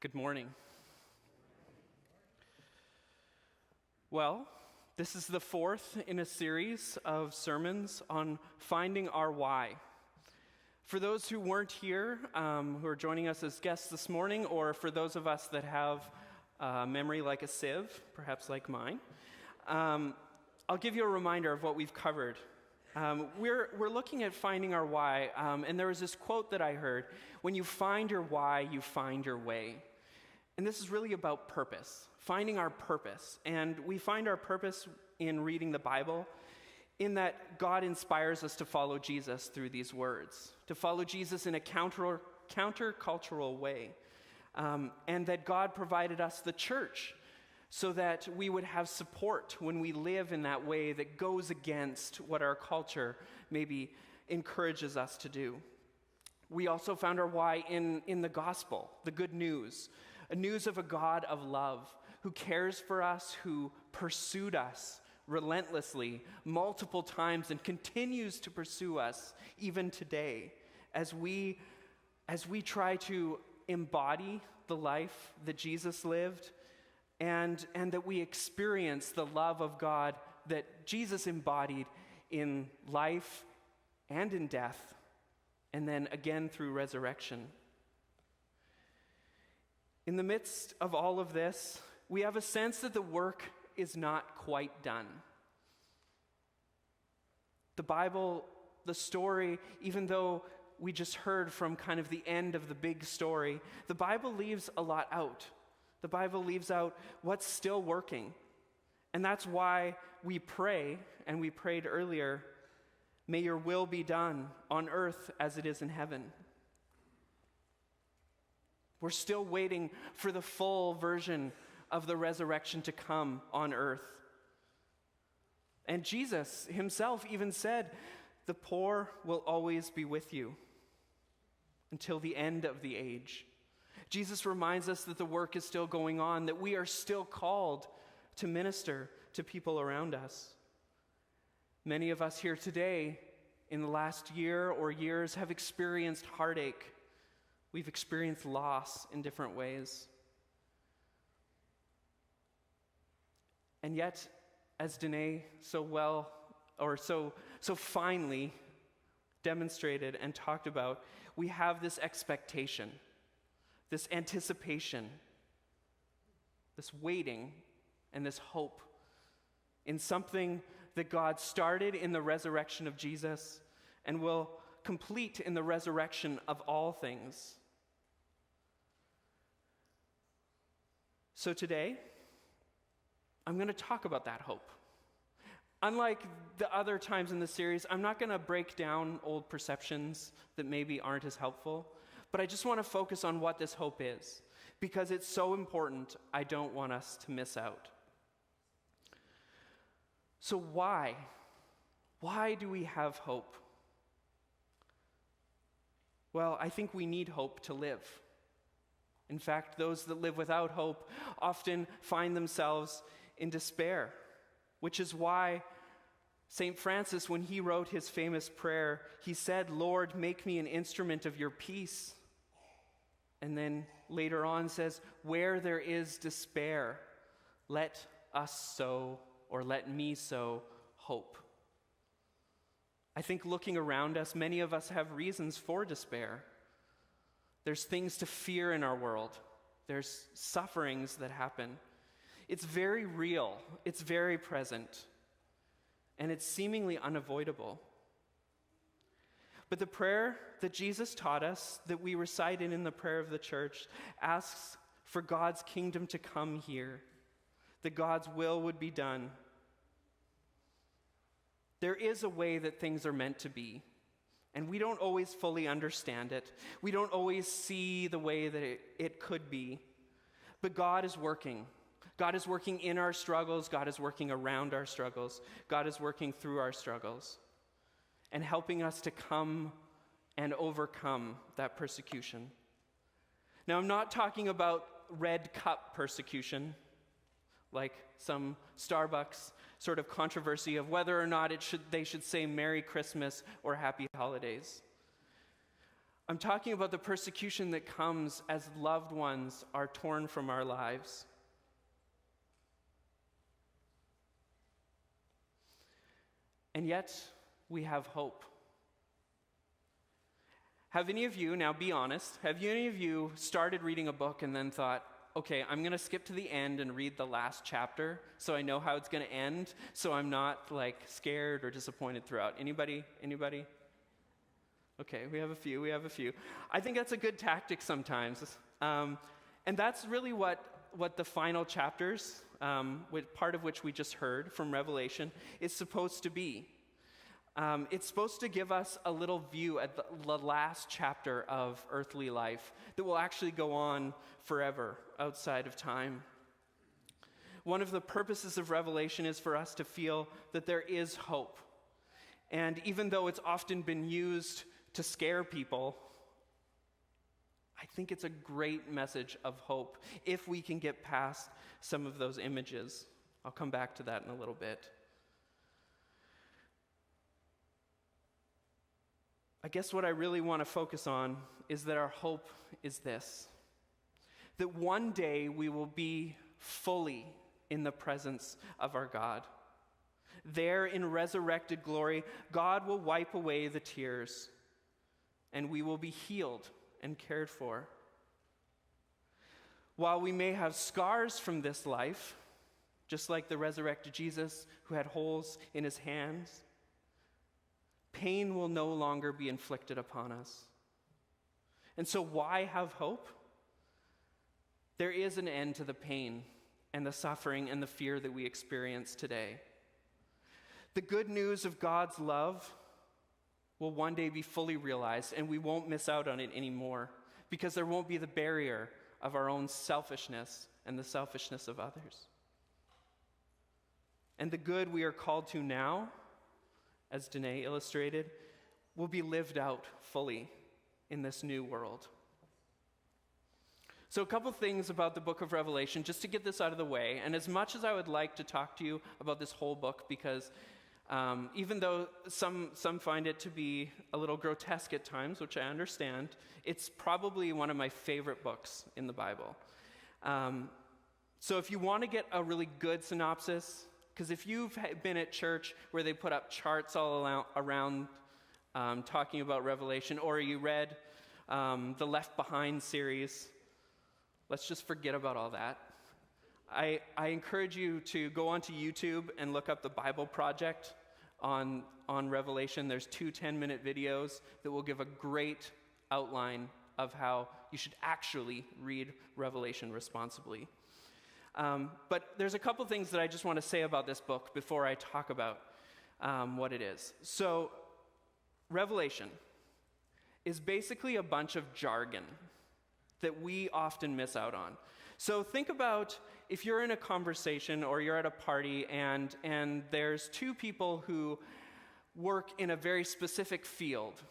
Good morning. Well, this is the fourth in a series of sermons on finding our why. For those who weren't here, who are joining us as guests this morning, or for those of us that have memory like a sieve, perhaps like mine, I'll give you a reminder of what we've covered. We're looking at finding our why, and there was this quote that I heard: when you find your why, you find your way. And this is really about purpose, finding our purpose. And we find our purpose in reading the Bible, in that God inspires us to follow Jesus through these words, to follow Jesus in a countercultural way, and that God provided us the church so that we would have support when we live in that way that goes against what our culture maybe encourages us to do. We also found our why in the gospel, the good news, a news of a God of love who cares for us, who pursued us relentlessly multiple times and continues to pursue us even today as we try to embody the life that Jesus lived, and that we experience the love of God that Jesus embodied in life and in death, and then again through resurrection. In the midst of all of this, we have a sense that the work is not quite done. The Bible, the story, even though we just heard from kind of the end of the big story, the Bible leaves a lot out. The Bible leaves out what's still working. And that's why we pray, and we prayed earlier, may your will be done on earth as it is in heaven. We're still waiting for the full version of the resurrection to come on earth. And Jesus himself even said, the poor will always be with you until the end of the age. Jesus reminds us that the work is still going on, that we are still called to minister to people around us. Many of us here today, in the last year or years, have experienced heartache. We've experienced loss in different ways. And yet, as Danae so finely demonstrated and talked about, we have this expectation, this anticipation, this waiting, and this hope in something that God started in the resurrection of Jesus and will complete in the resurrection of all things. So today, I'm going to talk about that hope. Unlike the other times in the series, I'm not going to break down old perceptions that maybe aren't as helpful, but I just want to focus on what this hope is, because it's so important. I don't want us to miss out. So why? Why do we have hope? Well, I think we need hope to live. In fact, those that live without hope often find themselves in despair, which is why St. Francis, when he wrote his famous prayer, he said, "Lord, make me an instrument of your peace." And then later on says, "Where there is despair, let us sow, or let me sow, hope." I think looking around us, many of us have reasons for despair. There's things to fear in our world. There's sufferings that happen. It's very real. It's very present. And it's seemingly unavoidable. But the prayer that Jesus taught us, that we recited in the prayer of the church, asks for God's kingdom to come here, that God's will would be done. There is a way that things are meant to be, and we don't always fully understand it. We don't always see the way that it could be, but God is working. God is working in our struggles. God is working around our struggles. God is working through our struggles and helping us to come and overcome that persecution. Now, I'm not talking about red cup persecution, like some Starbucks sort of controversy of whether or not they should say Merry Christmas or Happy Holidays. I'm talking about the persecution that comes as loved ones are torn from our lives. And yet, we have hope. Have any of you, now be honest, have any of you started reading a book and then thought, okay, I'm going to skip to the end and read the last chapter so I know how it's going to end, so I'm not like scared or disappointed throughout? Anybody? Okay, we have a few. I think that's a good tactic sometimes. And that's really what the final chapters, part of which we just heard from Revelation, is supposed to be. It's supposed to give us a little view at the last chapter of earthly life that will actually go on forever outside of time. One of the purposes of Revelation is for us to feel that there is hope. And even though it's often been used to scare people, I think it's a great message of hope if we can get past some of those images. I'll come back to that in a little bit. I guess what I really want to focus on is that our hope is this: that one day we will be fully in the presence of our God. There in resurrected glory, God will wipe away the tears, and we will be healed and cared for. While we may have scars from this life, just like the resurrected Jesus who had holes in his hands, pain will no longer be inflicted upon us. And so why have hope? There is an end to the pain and the suffering and the fear that we experience today. The good news of God's love will one day be fully realized, and we won't miss out on it anymore because there won't be the barrier of our own selfishness and the selfishness of others. And the good we are called to now, as Danae illustrated, will be lived out fully in this new world. So a couple things about the book of Revelation, just to get this out of the way. And as much as I would like to talk to you about this whole book, because even though some find it to be a little grotesque at times, which I understand, it's probably one of my favorite books in the Bible. So if you want to get a really good synopsis, because if you've been at church where they put up charts all around talking about Revelation, or you read the Left Behind series, let's just forget about all that. I encourage you to go onto YouTube and look up the Bible Project on Revelation. There's 2 10-minute videos that will give a great outline of how you should actually read Revelation responsibly. But there's a couple things that I just want to say about this book before I talk about what it is. So, Revelation is basically a bunch of jargon that we often miss out on. So think about if you're in a conversation or you're at a party and there's 2 people who work in a very specific field.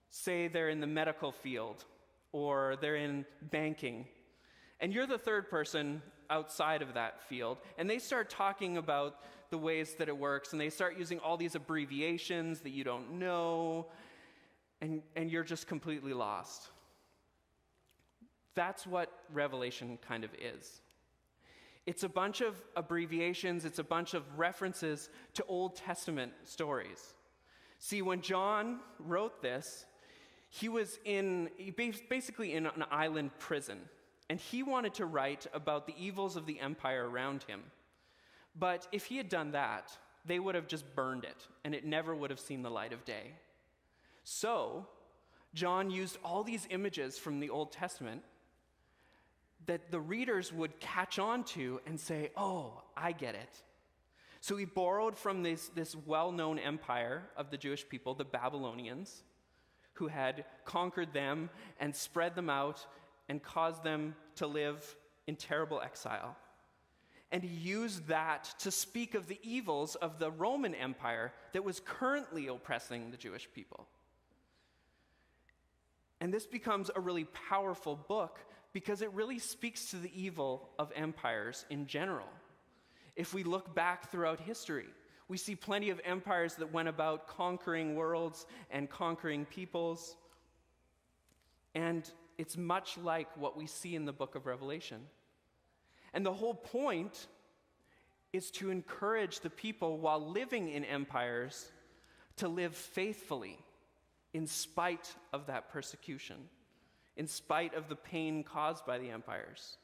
Say they're in the medical field or they're in banking. And you're the third person outside of that field, and they start talking about the ways that it works, and they start using all these abbreviations that you don't know, and you're just completely lost. That's what Revelation kind of is. It's a bunch of abbreviations, it's a bunch of references to Old Testament stories. See, when John wrote this, he was basically in an island prison. And he wanted to write about the evils of the empire around him. But if he had done that, they would have just burned it, and it never would have seen the light of day. So, John used all these images from the Old Testament that the readers would catch on to and say, oh, I get it. So he borrowed from this well-known empire of the Jewish people, the Babylonians, who had conquered them and spread them out and caused them to live in terrible exile. And he used that to speak of the evils of the Roman Empire that was currently oppressing the Jewish people. And this becomes a really powerful book because it really speaks to the evil of empires in general. If we look back throughout history, we see plenty of empires that went about conquering worlds and conquering peoples. And it's much like what we see in the book of Revelation. And the whole point is to encourage the people while living in empires to live faithfully in spite of that persecution, in spite of the pain caused by the empires.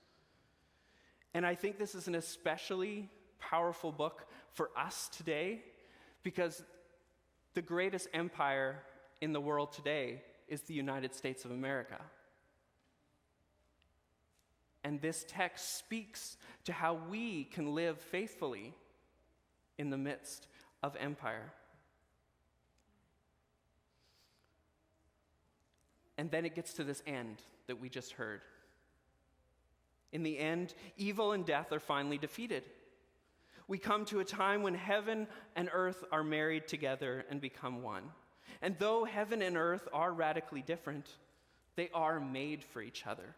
And I think this is an especially powerful book for us today because the greatest empire in the world today is the United States of America. And this text speaks to how we can live faithfully in the midst of empire. And then it gets to this end that we just heard. In the end, evil and death are finally defeated. We come to a time when heaven and earth are married together and become one. And though heaven and earth are radically different, they are made for each other.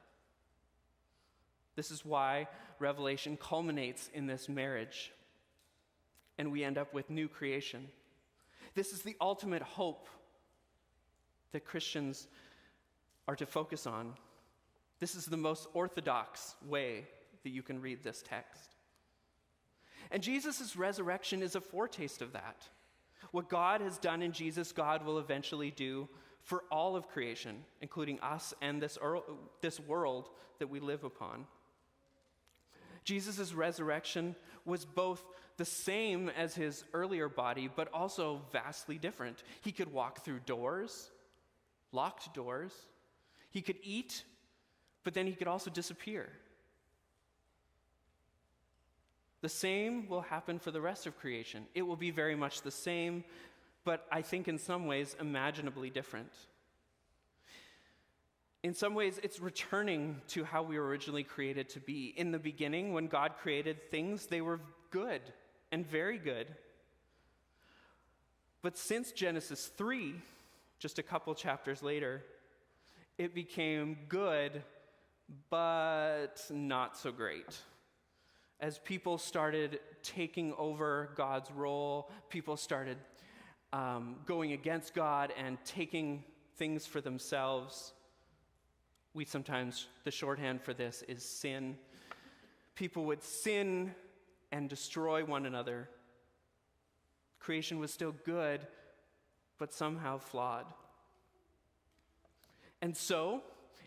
This is why Revelation culminates in this marriage, and we end up with new creation. This is the ultimate hope that Christians are to focus on. This is the most orthodox way that you can read this text. And Jesus' resurrection is a foretaste of that. What God has done in Jesus, God will eventually do for all of creation, including us and this world that we live upon. Jesus' resurrection was both the same as his earlier body, but also vastly different. He could walk through doors, locked doors. He could eat, but then he could also disappear. The same will happen for the rest of creation. It will be very much the same, but I think in some ways imaginably different. In some ways, it's returning to how we were originally created to be. In the beginning, when God created things, they were good and very good. But since Genesis 3, just a couple chapters later, it became good, but not so great. As people started taking over God's role, people started going against God and taking things for themselves. The shorthand for this is sin. People would sin and destroy one another. Creation was still good, but somehow flawed. And so,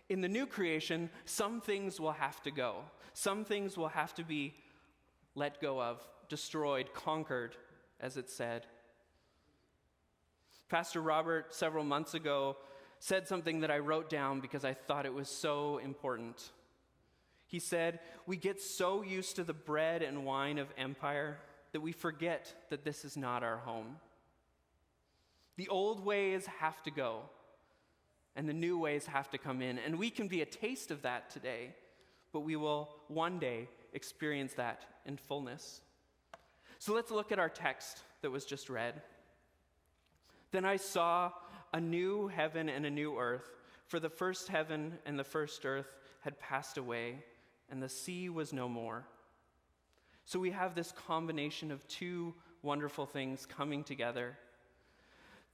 in the new creation, some things will have to go. Some things will have to be let go of, destroyed, conquered, as it said. Pastor Robert, several months ago, said something that I wrote down because I thought it was so important. He said, "We get so used to the bread and wine of empire that we forget that this is not our home. The old ways have to go, and the new ways have to come in. And we can be a taste of that today, but we will one day experience that in fullness." So let's look at our text that was just read. "Then I saw a new heaven and a new earth, for the first heaven and the first earth had passed away, and the sea was no more." So we have this combination of two wonderful things coming together.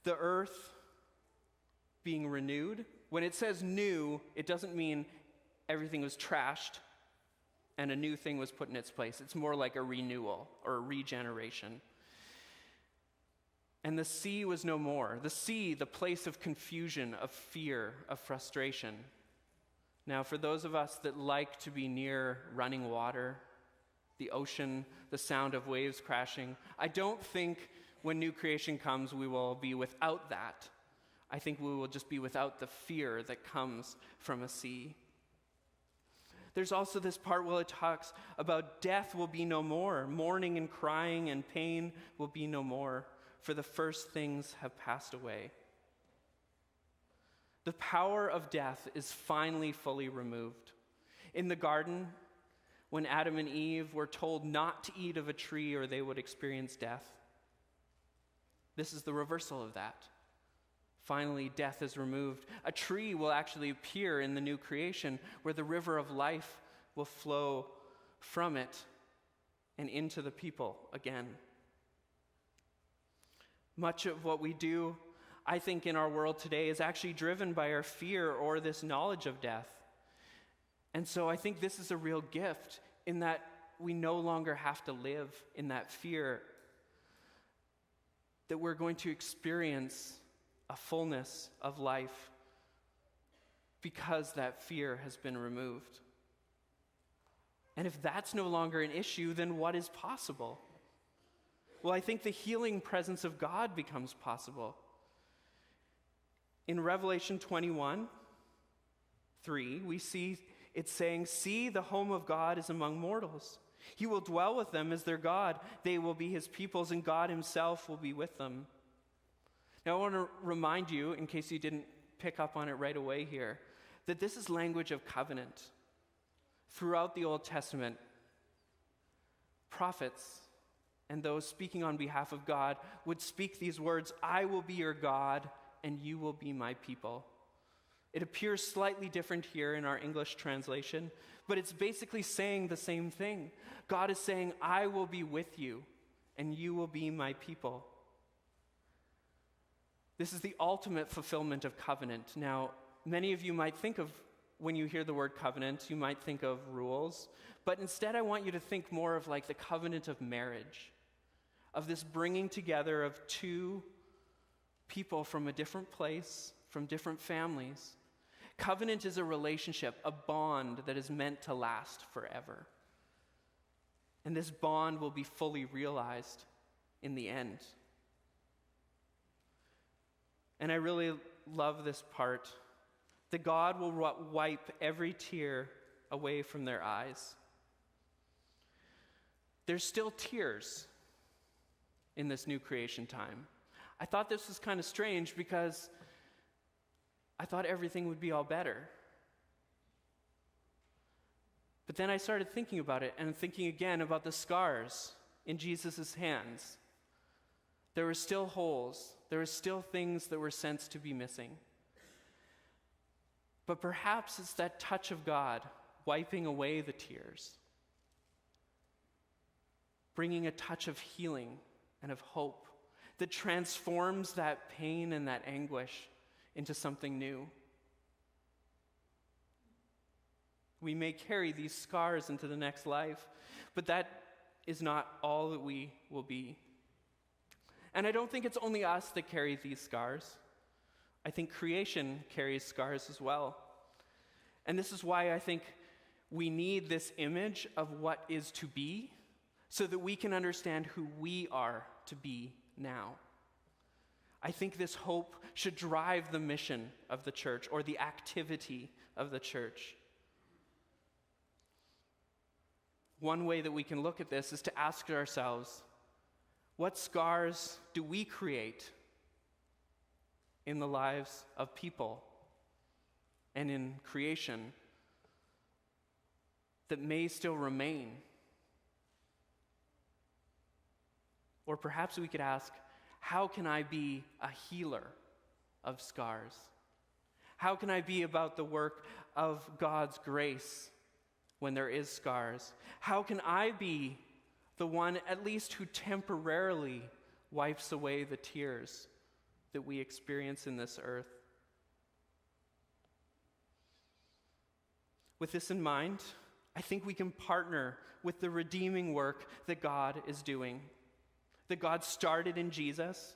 The earth being renewed. When it says new, it doesn't mean everything was trashed and a new thing was put in its place. It's more like a renewal or a regeneration. And the sea was no more. The sea, the place of confusion, of fear, of frustration. Now, for those of us that like to be near running water, the ocean, the sound of waves crashing, I don't think when new creation comes we will be without that. I think we will just be without the fear that comes from a sea. There's also this part where it talks about death will be no more. Mourning and crying and pain will be no more, for the first things have passed away. The power of death is finally fully removed. In the garden, when Adam and Eve were told not to eat of a tree or they would experience death, this is the reversal of that. Finally, death is removed. A tree will actually appear in the new creation where the river of life will flow from it and into the people again. Much of what we do I think, in our world today is actually driven by our fear or this knowledge of death. And so I think this is a real gift in that we no longer have to live in that fear, that we're going to experience a fullness of life because that fear has been removed. And if that's no longer an issue, then what is possible? Well, I think the healing presence of God becomes possible. In Revelation 21:3, we see it saying, "See, the home of God is among mortals. He will dwell with them as their God. They will be his peoples, and God himself will be with them." Now, I want to remind you, in case you didn't pick up on it right away here, that this is language of covenant. Throughout the Old Testament, prophets and those speaking on behalf of God would speak these words, "I will be your God, and you will be my people." It appears slightly different here in our English translation, but it's basically saying the same thing. God is saying, "I will be with you, and you will be my people." This is the ultimate fulfillment of covenant. Now, many of you might think of, when you hear the word covenant, you might think of rules, but instead I want you to think more of like the covenant of marriage, of this bringing together of two people from a different place, from different families. Covenant is a relationship, a bond that is meant to last forever. And this bond will be fully realized in the end. And I really love this part, that God will wipe every tear away from their eyes. There's still tears in this new creation time. I thought this was kind of strange because I thought everything would be all better. But then I started thinking about it and thinking again about the scars in Jesus' hands. There were still holes. There were still things that were sensed to be missing. But perhaps it's that touch of God wiping away the tears, bringing a touch of healing and of hope that transforms that pain and that anguish into something new. We may carry these scars into the next life, but that is not all that we will be. And I don't think it's only us that carry these scars. I think creation carries scars as well. And this is why I think we need this image of what is to be so that we can understand who we are to be now. I think this hope should drive the mission of the church or the activity of the church. One way that we can look at this is to ask ourselves, what scars do we create in the lives of people and in creation that may still remain? Or perhaps we could ask, how can I be a healer of scars? How can I be about the work of God's grace when there is scars? How can I be the one, at least who temporarily wipes away the tears that we experience in this earth? With this in mind, I think we can partner with the redeeming work that God is doing, that God started in Jesus,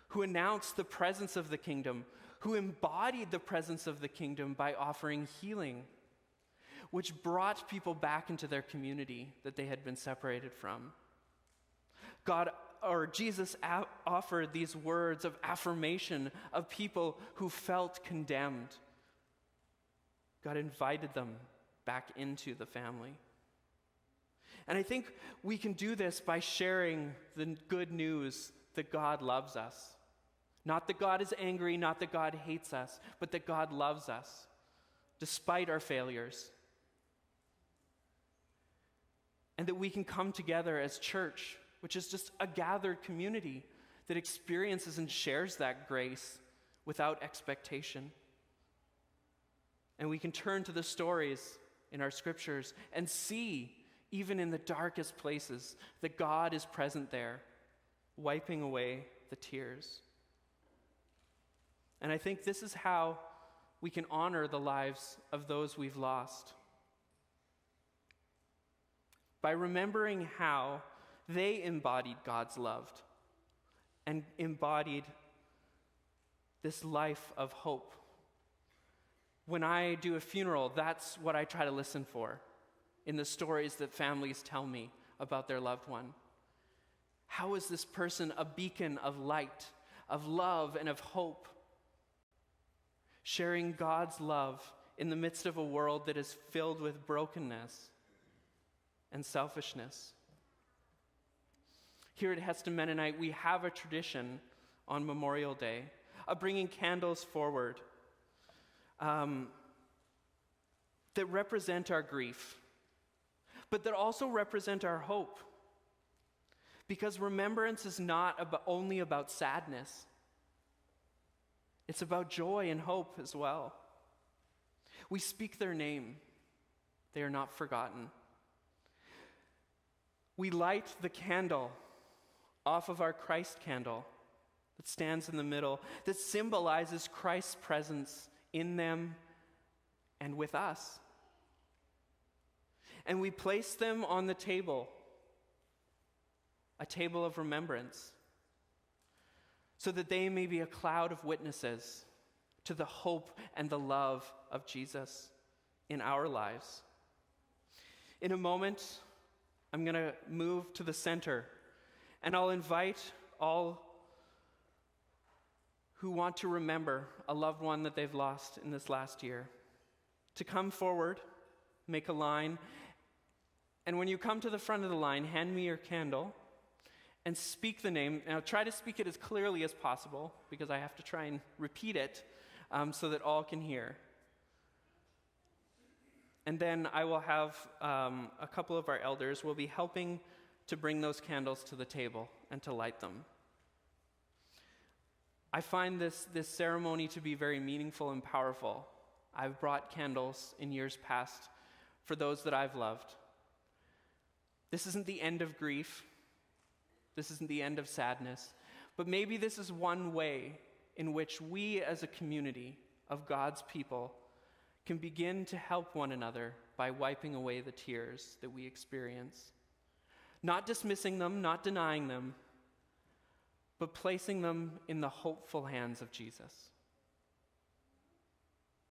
who announced the presence of the kingdom, who embodied the presence of the kingdom by offering healing, which brought people back into their community that they had been separated from. Jesus offered these words of affirmation of people who felt condemned. God invited them back into the family. And I think we can do this by sharing the good news that God loves us. Not that God is angry, not that God hates us, but that God loves us despite our failures. And that we can come together as church, which is just a gathered community that experiences and shares that grace without expectation. And we can turn to the stories in our scriptures and see, even in the darkest places, that God is present there, wiping away the tears. And I think this is how we can honor the lives of those we've lost. By remembering how they embodied God's love and embodied this life of hope. When I do a funeral, that's what I try to listen for in the stories that families tell me about their loved one. How is this person a beacon of light, of love, and of hope? Sharing God's love in the midst of a world that is filled with brokenness and selfishness. Here at Heston Mennonite, we have a tradition on Memorial Day of bringing candles forward that represent our grief, but that also represent our hope. Because remembrance is not only about sadness. It's about joy and hope as well. We speak their name. They are not forgotten. We light the candle off of our Christ candle that stands in the middle, that symbolizes Christ's presence in them and with us. And we place them on the table, a table of remembrance, so that they may be a cloud of witnesses to the hope and the love of Jesus in our lives. In a moment, I'm going to move to the center, and I'll invite all who want to remember a loved one that they've lost in this last year to come forward, make a line, and when you come to the front of the line, hand me your candle and speak the name. Now try to speak it as clearly as possible, because I have to try and repeat it so that all can hear. And then I will have a couple of our elders will be helping to bring those candles to the table and to light them. I find this ceremony to be very meaningful and powerful. I've brought candles in years past for those that I've loved. This isn't the end of grief. This isn't the end of sadness. But maybe this is one way in which we as a community of God's people can begin to help one another by wiping away the tears that we experience. Not dismissing them, not denying them, but placing them in the hopeful hands of Jesus.